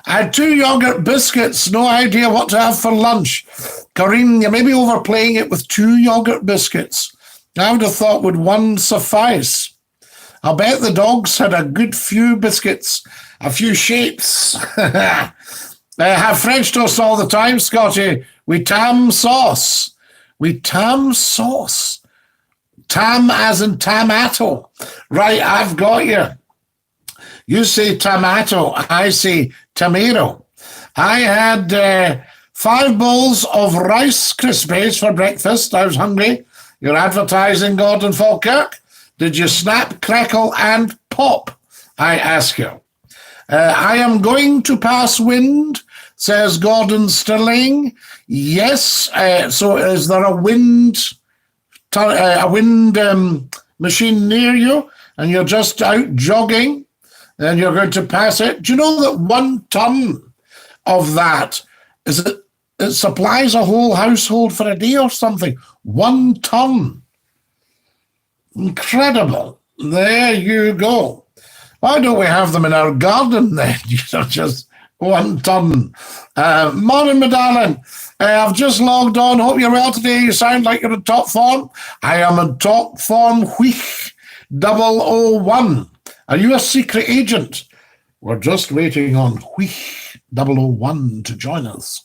I had 2 yogurt biscuits, no idea what to have for lunch. Corinne, you may be overplaying it with 2 yogurt biscuits. I would have thought, would one suffice? I'll bet the dogs had a good few biscuits, a few shapes. Have French toast all the time, Scottie. We tam sauce. We tam sauce. Tam as in tomato. Right, I've got you. You say tomato, I say tomato. I had 5 bowls of Rice Krispies for breakfast. I was hungry. You're advertising, Gordon Falkirk. Did you snap, crackle, and pop? I ask you. I am going to pass wind, says Gordon Stirling. Yes. So is there a wind machine near you, and you're just out jogging, and you're going to pass it? Do you know that 1 ton of that it supplies a whole household for a day or something? 1 ton. Incredible. There you go. Why don't we have them in our garden then? You know, just 1 ton. Morning, Madalyn. I've just logged on. Hope you're well today. You sound like you're in top form. I am in top form. Wheek 001. Are you a secret agent? We're just waiting on Wheek 001 to join us.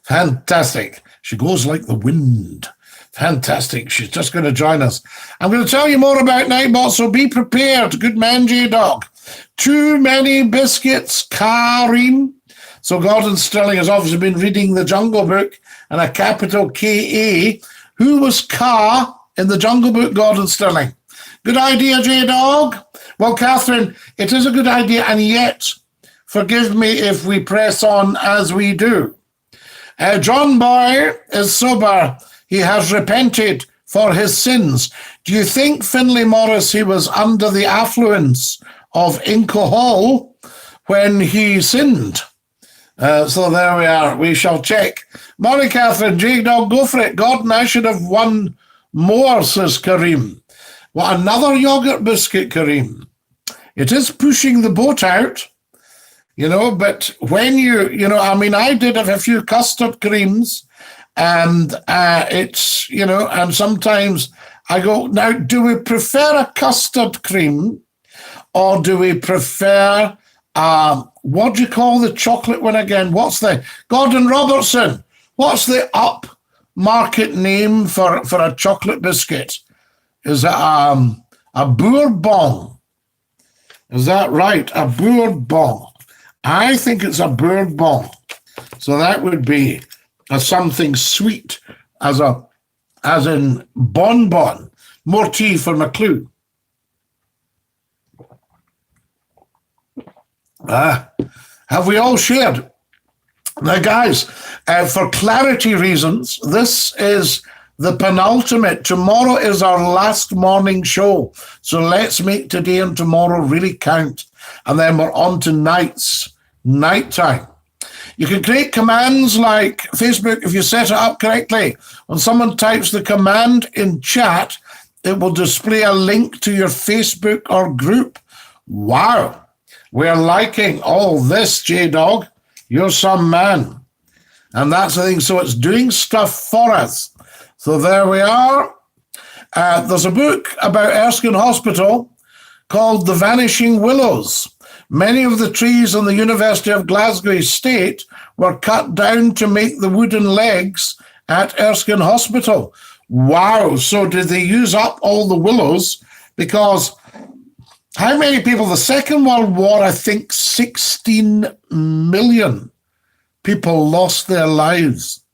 Fantastic. She goes like the wind. Fantastic. She's just going to join us. I'm going to tell you more about Nightbot, so be prepared. Good man, J-Dog. Too many biscuits, Kareem. So Gordon Stirling has obviously been reading the Jungle Book, and a capital K-A. Who was Car in the Jungle Book, Gordon Stirling? Good idea, J-Dog. Well, Catherine, it is a good idea, and yet, forgive me if we press on as we do. John Boy is sober. He has repented for his sins. Do you think Finlay Morrissey was under the affluence of alcohol when he sinned? So there we are. We shall check. Morning, Catherine. J-Dog, go for it. Gordon, I should have won more, says Kareem. What, another yogurt biscuit, Kareem? It is pushing the boat out, you know, but when you know, I mean, I did have a few custard creams, and it's, you know, and sometimes I go, now, do we prefer a custard cream, or do we prefer, what do you call the chocolate one again? What's the, Gordon Robertson, what's the upmarket name for a chocolate biscuit? Is it a bourbon? Is that right? A bourbon. I think it's a bourbon. So that would be something sweet, as in bonbon. More tea for McClue. Have we all shared? Now, guys, for clarity reasons, this is the penultimate. Tomorrow is our last morning show. So let's make today and tomorrow really count. And then we're on to nighttime. You can create commands like Facebook if you set it up correctly. When someone types the command in chat, it will display a link to your Facebook or group. Wow. We're liking all this, J-Dog. You're some man. And that's the thing. So it's doing stuff for us. So there we are. There's a book about Erskine Hospital called The Vanishing Willows. Many of the trees on the University of Glasgow estate were cut down to make the wooden legs at Erskine Hospital. Wow. So did they use up all the willows? Because how many people, the Second World War, I think 16 million people lost their lives.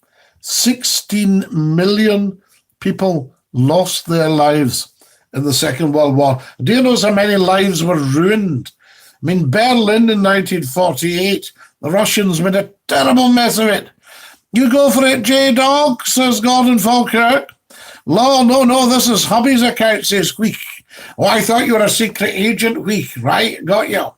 16 million people lost their lives in the Second World War. Do you know how many lives were ruined? I mean, Berlin in 1948, the Russians made a terrible mess of it. You go for it, J-Dog, says Gordon Falkirk. No, this is hubby's account, says Wheek. Oh, I thought you were a secret agent, Wheek. Right, got you.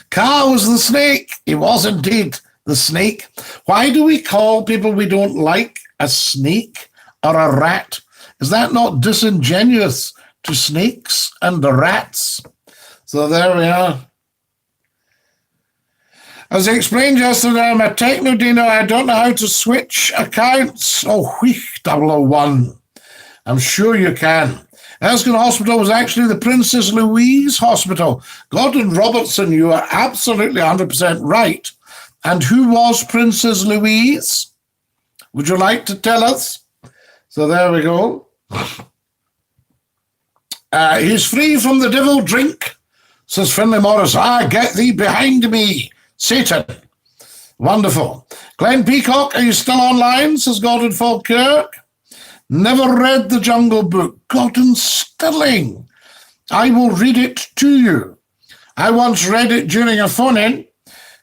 Carl was the snake. He was indeed the snake. Why do we call people we don't like a snake or a rat? Is that not disingenuous to snakes and rats? So there we are. As I explained yesterday, I'm a techno-dino. I don't know how to switch accounts. Oh, wheek, 001. I'm sure you can. Erskine Hospital was actually the Princess Louise Hospital. Gordon Robertson, you are absolutely 100% right. And who was Princess Louise? Would you like to tell us? So there we go. He's free from the devil drink, says Finlay Morris. Get thee behind me, Satan. Wonderful. Glenn Peacock, are you still online, says Gordon Falkirk. Never read the Jungle Book. Gordon Stirling. I will read it to you. I once read it during a phone-in.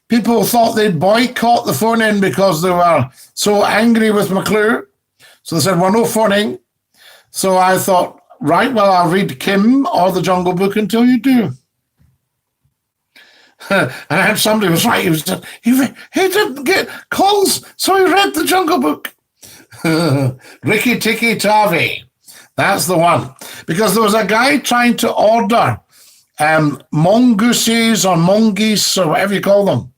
People thought they'd boycott the phone-in because they were so angry with McClue. So they said, well, no phoning. So I thought, right, well, I'll read Kim or the Jungle Book until you do. And I had somebody who was right. He didn't get calls, so he read the Jungle Book. Ricky Tikki Tavi. That's the one. Because there was a guy trying to order mongooses or mongoose or whatever you call them.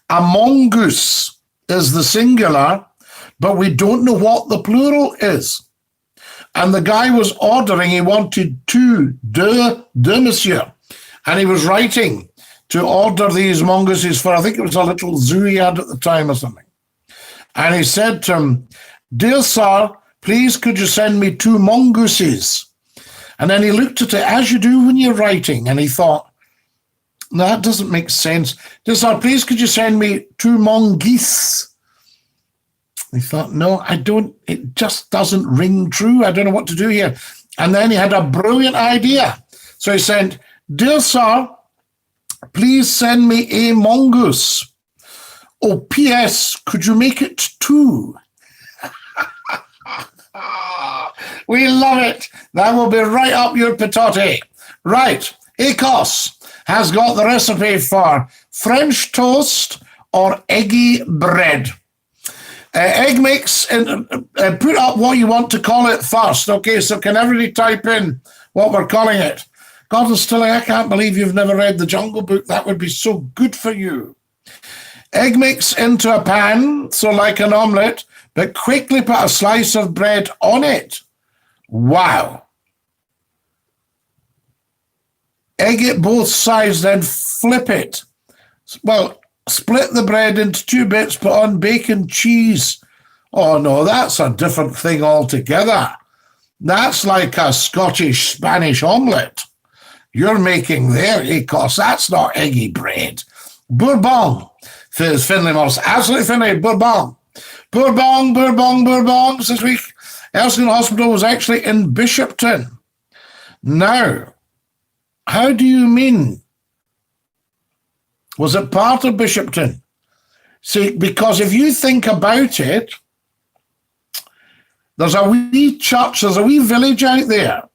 A mongoose is the singular, but we don't know what the plural is. And the guy was ordering, he wanted deux monsieur. And he was writing to order these mongooses for, I think it was a little zoo he had at the time or something. And he said to him, dear sir, please could you send me 2 mongooses? And then he looked at it as you do when you're writing, and he thought, no, that doesn't make sense. Dear sir, please could you send me 2 mongoose? He thought, no, I don't, it just doesn't ring true. I don't know what to do here. And then he had a brilliant idea. So he sent, dear sir, please send me a mongoose. Oh, P.S., could you make it 2? We love it. That will be right up your patati. Right, ACOS has got the recipe for French toast or eggy bread. Egg mix, and put up what you want to call it first. Okay, so can everybody type in what we're calling it? Gordon Stilling, I can't believe you've never read the Jungle Book. That would be so good for you. Egg mix into a pan, so like an omelette, but quickly put a slice of bread on it. Wow. Egg it both sides, then flip it. Well, split the bread into 2 bits, put on bacon, cheese. Oh, no, that's a different thing altogether. That's like a Scottish-Spanish omelette you're making there, ACOS. That's not eggy bread. Bourbon, says Finlay Morris. Absolutely, Finlay, Bourbon. Bourbon, this week. Erskine Hospital was actually in Bishopton. Now, how do you mean? Was it part of Bishopton? See, because if you think about it, there's a wee church, there's a wee village out there,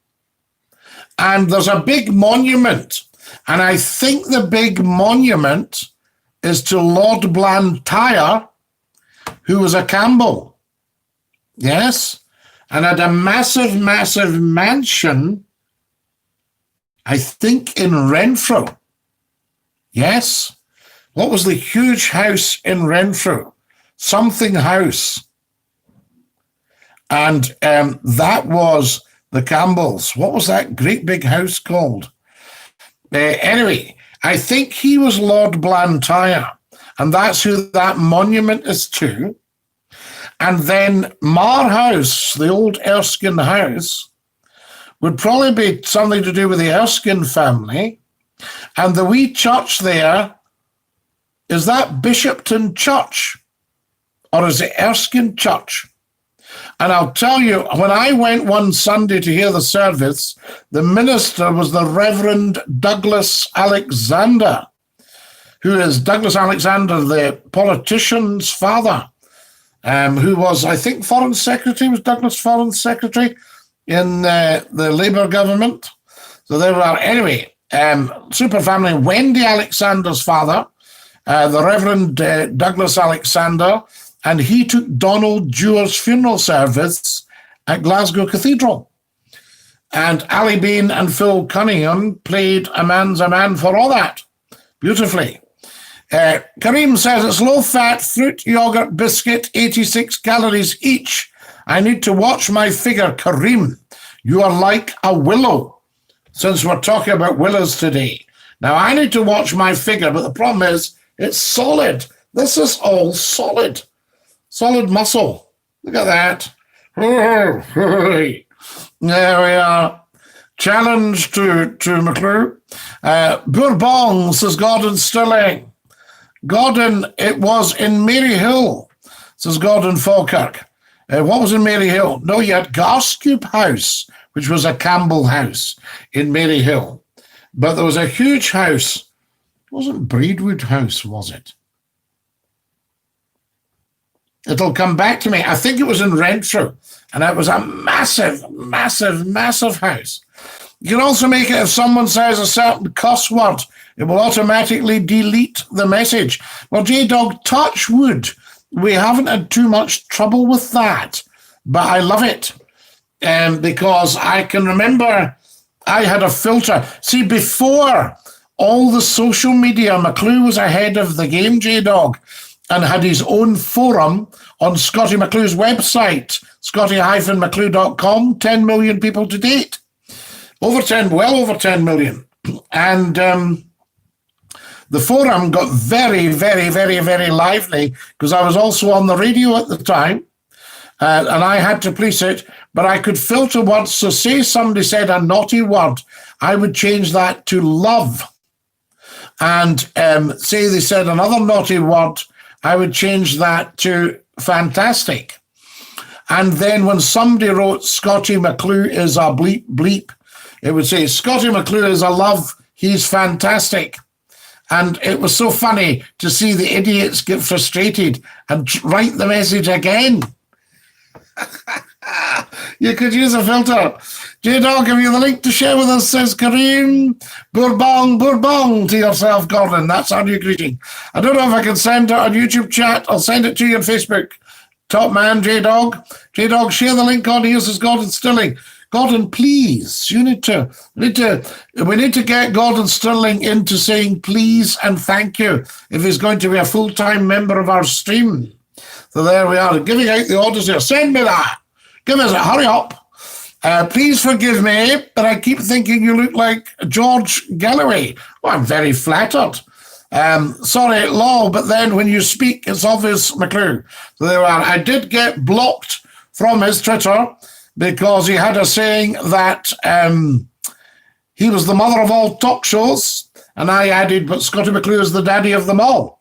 and there's a big monument. And I think the big monument is to Lord Blantyre, who was a Campbell. Yes. And had a massive, massive mansion, I think, in Renfrew. Yes. What was the huge house in Renfrew? Something House. And that was the Campbells. What was that great big house called? Anyway, I think he was Lord Blantyre, and that's who that monument is to. And then Mar House, the old Erskine house, would probably be something to do with the Erskine family. And the wee church there, is that Bishopton Church? Or is it Erskine Church? And I'll tell you, when I went one Sunday to hear the service, the minister was the Reverend Douglas Alexander, who is Douglas Alexander, the politician's father, who was, I think, Foreign Secretary, was Douglas Foreign Secretary in the Labour government. So there we are. Anyway, super family, Wendy Alexander's father, the Reverend Douglas Alexander, and he took Donald Dewar's funeral service at Glasgow Cathedral. And Ali Bean and Phil Cunningham played A Man's a Man for all that, beautifully. Kareem says it's low-fat fruit yogurt biscuit, 86 calories each. I need to watch my figure, Kareem. You are like a willow, since we're talking about willows today. Now, I need to watch my figure, but the problem is it's solid. This is all solid. Solid muscle. Look at that. There we are. Challenge to McClue. Bourbon, says Gordon Stilling. Gordon, it was in Maryhill, says Gordon Falkirk. What was in Maryhill? No, you had Garscube House, which was a Campbell house in Maryhill. But there was a huge house. It wasn't Braidwood House, was it? It'll come back to me. I think it was in Renfrew, and it was a massive, massive, massive house. You can also make it if someone says a certain cuss word, it will automatically delete the message. Well, J-Dog, touch wood. We haven't had too much trouble with that, but I love it because I can remember I had a filter. See, before all the social media, McClue was ahead of the game, J-Dog, and had his own forum on Scottie McClue's website, scottie-mcclue.com, 10 million people to date. Well over 10 million. And the forum got very, very, very, very lively because I was also on the radio at the time and I had to police it, but I could filter words. So say somebody said a naughty word, I would change that to love. And say they said another naughty word, I would change that to fantastic. And then when somebody wrote Scottie McClue is a bleep bleep, it would say Scottie McClue is a love, he's fantastic. And it was so funny to see the idiots get frustrated and write the message again. You could use a filter. J-Dog, give you the link to share with us, says Kareem. Bourbon, bourbon to yourself, Gordon. That's our new greeting. I don't know if I can send it on YouTube chat. I'll send it to you on Facebook. Top man, J-Dog. J-Dog, share the link on here, says Gordon Stirling. Gordon, please, we need to get Gordon Stirling into saying please and thank you if he's going to be a full-time member of our stream. So there we are, giving out the orders here. Send me that. Give us a hurry up. Please forgive me, but I keep thinking you look like George Galloway. Well, I'm very flattered. Sorry, lol, but then when you speak, it's obvious, McClue. So there we are. I did get blocked from his Twitter because he had a saying that he was the mother of all talk shows, and I added, but Scottie McClue is the daddy of them all.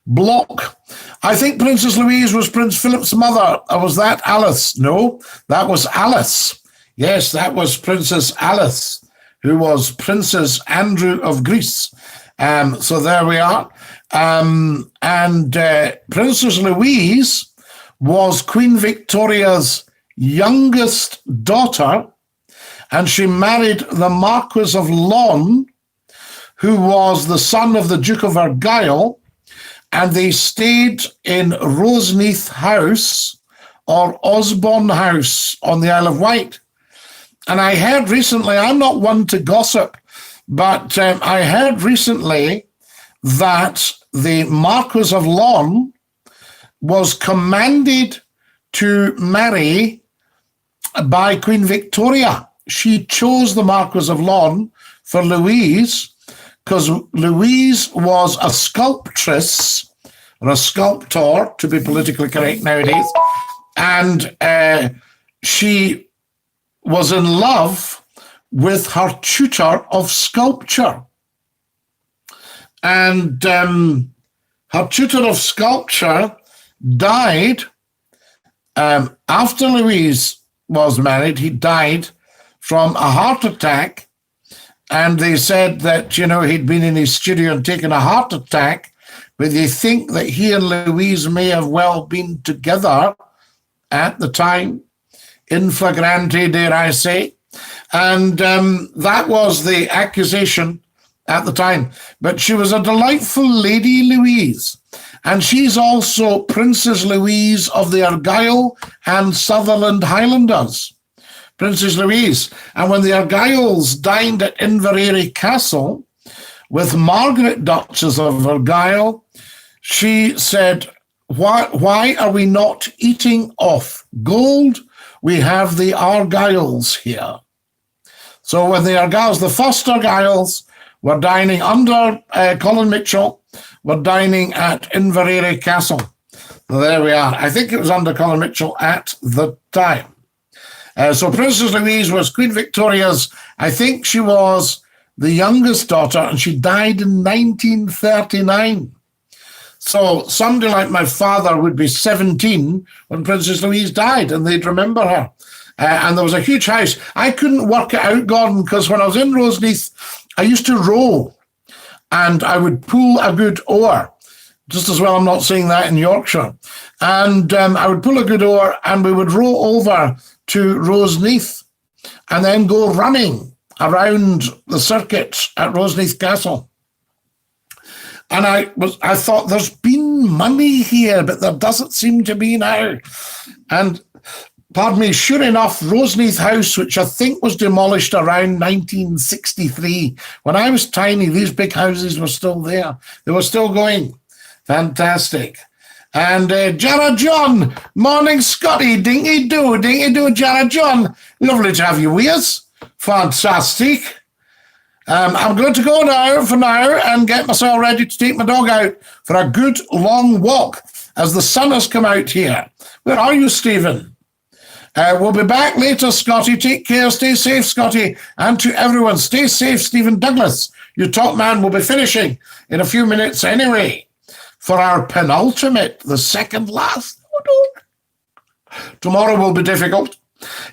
Block. I think Princess Louise was Prince Philip's mother. Or was that Alice? No, that was Alice. Yes, that was Princess Alice, who was Princess Andrew of Greece. So there we are. And Princess Louise was Queen Victoria's youngest daughter, and she married the Marquis of Laon, who was the son of the Duke of Argyll, and they stayed in Roseneath House or Osborne House on the Isle of Wight. And I heard recently, I'm not one to gossip, but I heard recently that the Marquis of Lawn was commanded to marry by Queen Victoria. She chose the Marquis of Lawn for Louise because Louise was a sculptress, or a sculptor, to be politically correct nowadays, and she was in love with her tutor of sculpture. And her tutor of sculpture died after Louise was married. He died from a heart attack. And they said that, you know, he'd been in his studio and taken a heart attack, but they think that he and Louise may have well been together at the time, in flagrante, dare I say. And that was the accusation at the time. But she was a delightful lady, Louise. And she's also Princess Louise of the Argyll and Sutherland Highlanders. Princess Louise. And when the Argylls dined at Inverary Castle with Margaret, Duchess of Argyll, she said, why are we not eating off gold? We have the Argylls here. So when the Argylls, the first Argylls, were dining under Colin Mitchell, were dining at Inverary Castle. So there we are. I think it was under Colin Mitchell at the time. So Princess Louise was Queen Victoria's, I think she was the youngest daughter, and she died in 1939. So somebody like my father would be 17 when Princess Louise died, and they'd remember her. And there was a huge house. I couldn't work it out, Gordon, because when I was in Roseneath, I used to row, and I would pull a good oar. Just as well I'm not saying that in Yorkshire. And I would pull a good oar, and we would row over to Roseneath and then go running around the circuit at Roseneath Castle. And I thought, there's been money here, but there doesn't seem to be now. And pardon me, sure enough, Roseneath House, which I think was demolished around 1963. When I was tiny, these big houses were still there. They were still going. Fantastic. And Jarrah John, morning Scottie, dingy do, Jarrah John. Lovely to have you with us. Fantastic. I'm going to go now and get myself ready to take my dog out for a good long walk as the sun has come out here. Where are you, Stephen? We'll be back later, Scottie. Take care. Stay safe, Scottie. And to everyone, stay safe, Stephen Douglas. Your top man will be finishing in a few minutes anyway for our penultimate, the second last. Tomorrow will be difficult.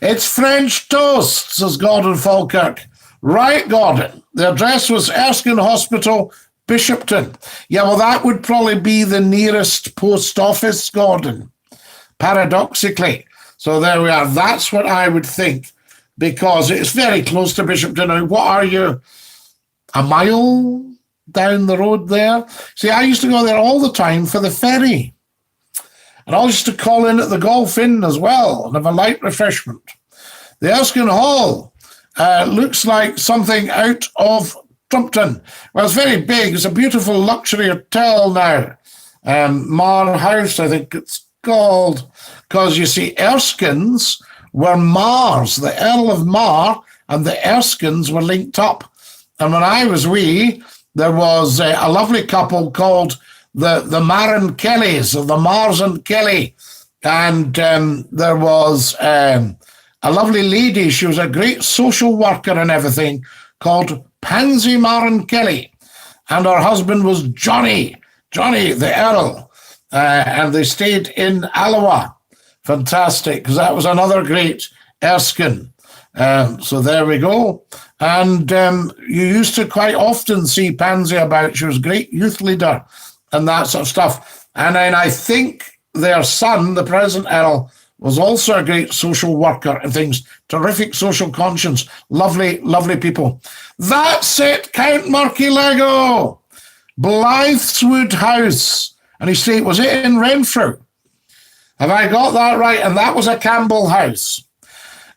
It's French toast, says Gordon Falkirk. Right, Gordon. The address was Erskine Hospital, Bishopton. Yeah, well, that would probably be the nearest post office, Gordon, paradoxically. So there we are. That's what I would think, because it's very close to Bishopton. Now, what are you, a mile down the road there? See, I used to go there all the time for the ferry. And I used to call in at the Golf Inn as well and have a light refreshment. The Erskine Hall looks like something out of Trumpton. Well, it's very big. It's a beautiful luxury hotel now. Mar House, I think it's called, because you see, Erskines were Mars. The Earl of Mar and the Erskines were linked up. And when I was wee, there was a lovely couple called the Marin Kellys, or the Mars and Kelly. And there was a lovely lady, she was a great social worker and everything, called Pansy Marin Kelly. And her husband was Johnny the Earl. And they stayed in Alloa. Fantastic, because that was another great Erskine. So there we go. And you used to quite often see Pansy about. She was a great youth leader and that sort of stuff. And then I think their son, the present Earl, was also a great social worker and things. Terrific social conscience. Lovely, lovely people. That's it, Count Murky Lego. Blytheswood House. and estate. Was it in Renfrew? Have I got that right? And that was a Campbell house.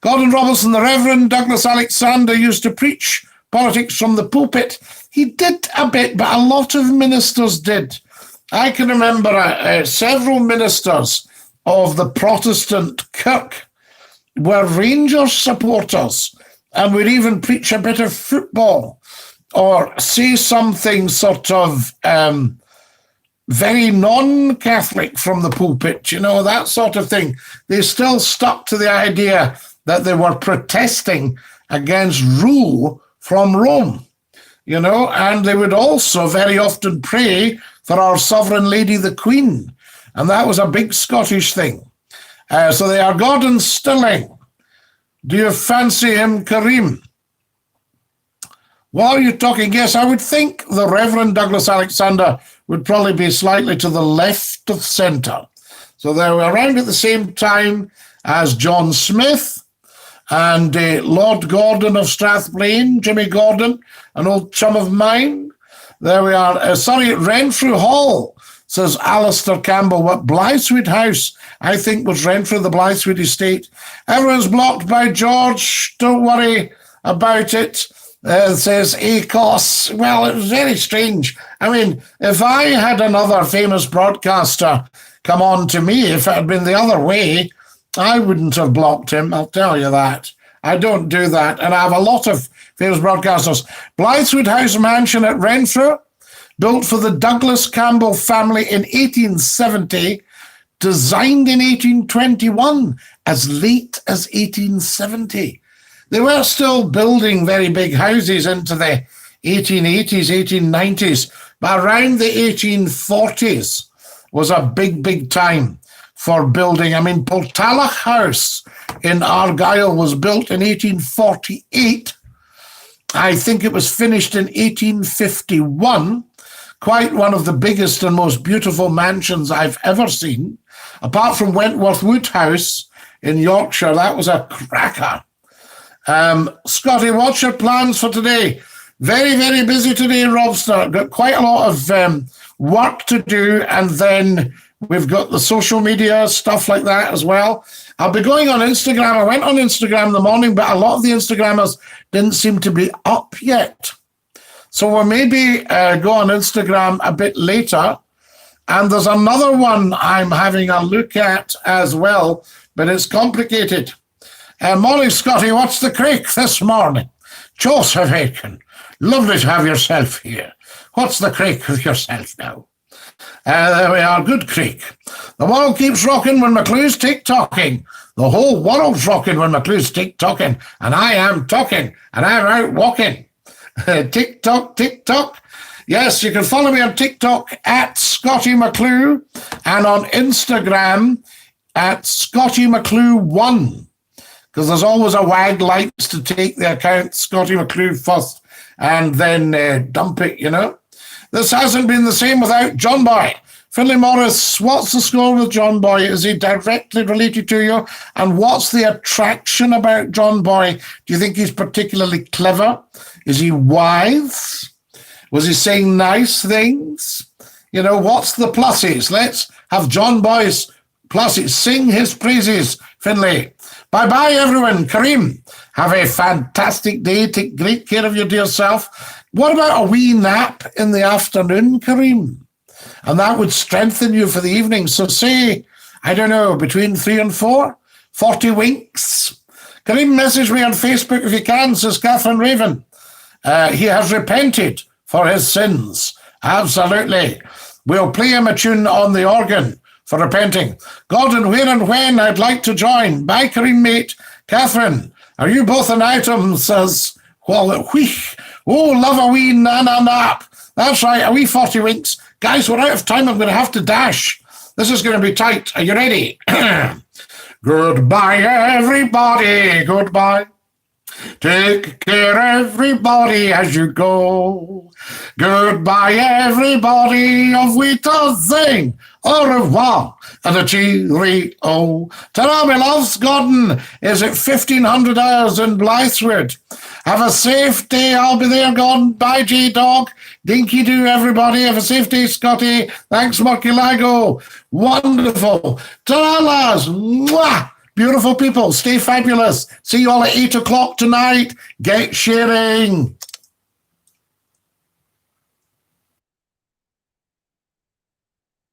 Gordon Robertson, the Reverend Douglas Alexander, used to preach politics from the pulpit. He did a bit, but a lot of ministers did. I can remember several ministers of the Protestant kirk were Rangers supporters and would even preach a bit of football or say something sort of very non-Catholic from the pulpit, you know, that sort of thing. They still stuck to the idea that they were protesting against rule from Rome, you know, and they would also very often pray for our sovereign lady, the Queen. And that was a big Scottish thing. So they are Gordon Stilling. Do you fancy him, Kareem? While you're talking, yes, I would think the Reverend Douglas Alexander would probably be slightly to the left of centre. So they were around at the same time as John Smith and Lord Gordon of Strathblane, Jimmy Gordon, an old chum of mine. There we are. Renfrew Hall, says Alistair Campbell. What Blythswood House, I think, was Renfrew, the Blythswood estate. Everyone's blocked by George. Don't worry about it. Says ACOS. Well, it was very strange. I mean, if I had another famous broadcaster come on to me, if it had been the other way, I wouldn't have blocked him, I'll tell you that. I don't do that. And I have a lot of famous broadcasters. Blythswood House Mansion at Renfrew, built for the Douglas Campbell family in 1870, designed in 1821, as late as 1870. They were still building very big houses into the 1880s, 1890s, but around the 1840s was a big, big time for building. I mean, Portallach House in Argyll was built in 1848. I think it was finished in 1851. Quite one of the biggest and most beautiful mansions I've ever seen. Apart from Wentworth Wood House in Yorkshire, that was a cracker. Scottie, what's your plans for today? Very, very busy today, Robster. Got quite a lot of work to do, and then we've got the social media, stuff like that as well. I'll be going on Instagram. I went on Instagram in the morning, but a lot of the Instagrammers didn't seem to be up yet. So we'll maybe go on Instagram a bit later. And there's another one I'm having a look at as well, but it's complicated. Morning, Scottie, what's the crack this morning? Joseph Aiken, lovely to have yourself here. What's the crack with yourself now? There we are, good creek. The world keeps rocking when McClue's tick-tocking. The whole world's rocking when McClue's tick-tocking. And I am talking, and I'm out walking. Tick-tock, tick-tock. Yes, you can follow me on TikTok at Scottie McClue and on Instagram at Scottie McClue 1. Because there's always a wag likes to take the account Scottie McClue first and then dump it, you know. This hasn't been the same without John Boy. Finlay Morris, what's the score with John Boy? Is he directly related to you? And what's the attraction about John Boy? Do you think he's particularly clever? Is he wise? Was he saying nice things? You know, what's the pluses? Let's have John Boy's pluses. Sing his praises, Finlay. Bye-bye, everyone. Kareem, have a fantastic day. Take great care of your dear self. What about a wee nap in the afternoon, Kareem? And that would strengthen you for the evening. So say, I don't know, between 3 and 4, 40 winks. Kareem, message me on Facebook if you can, says Catherine Raven. He has repented for his sins. Absolutely. We'll play him a tune on the organ for repenting. Gordon, where and when I'd like to join. Bye, Kareem, mate. Catherine, are you both an item, says, well, wheesh. Oh, love a wee nap. That's right, a wee 40 winks. Guys, we're out of time. I'm going to have to dash. This is going to be tight. Are you ready? Goodbye, everybody. Goodbye. Take care, everybody, as you go. Goodbye, everybody. Auf Wiedersehen. Au revoir. and a cheerio. Ta-ra, my loves. Gordon is at 1500 hours in Blythwood. Have a safe day. I'll be there, Gordon. Bye, J-Dog. Dinky do, everybody. Have a safe day, Scottie. Thanks, Murkylago. Wonderful. Ta-ra, lads. Mwah. Beautiful people. Stay fabulous. See you all at 8 o'clock tonight. Get sharing.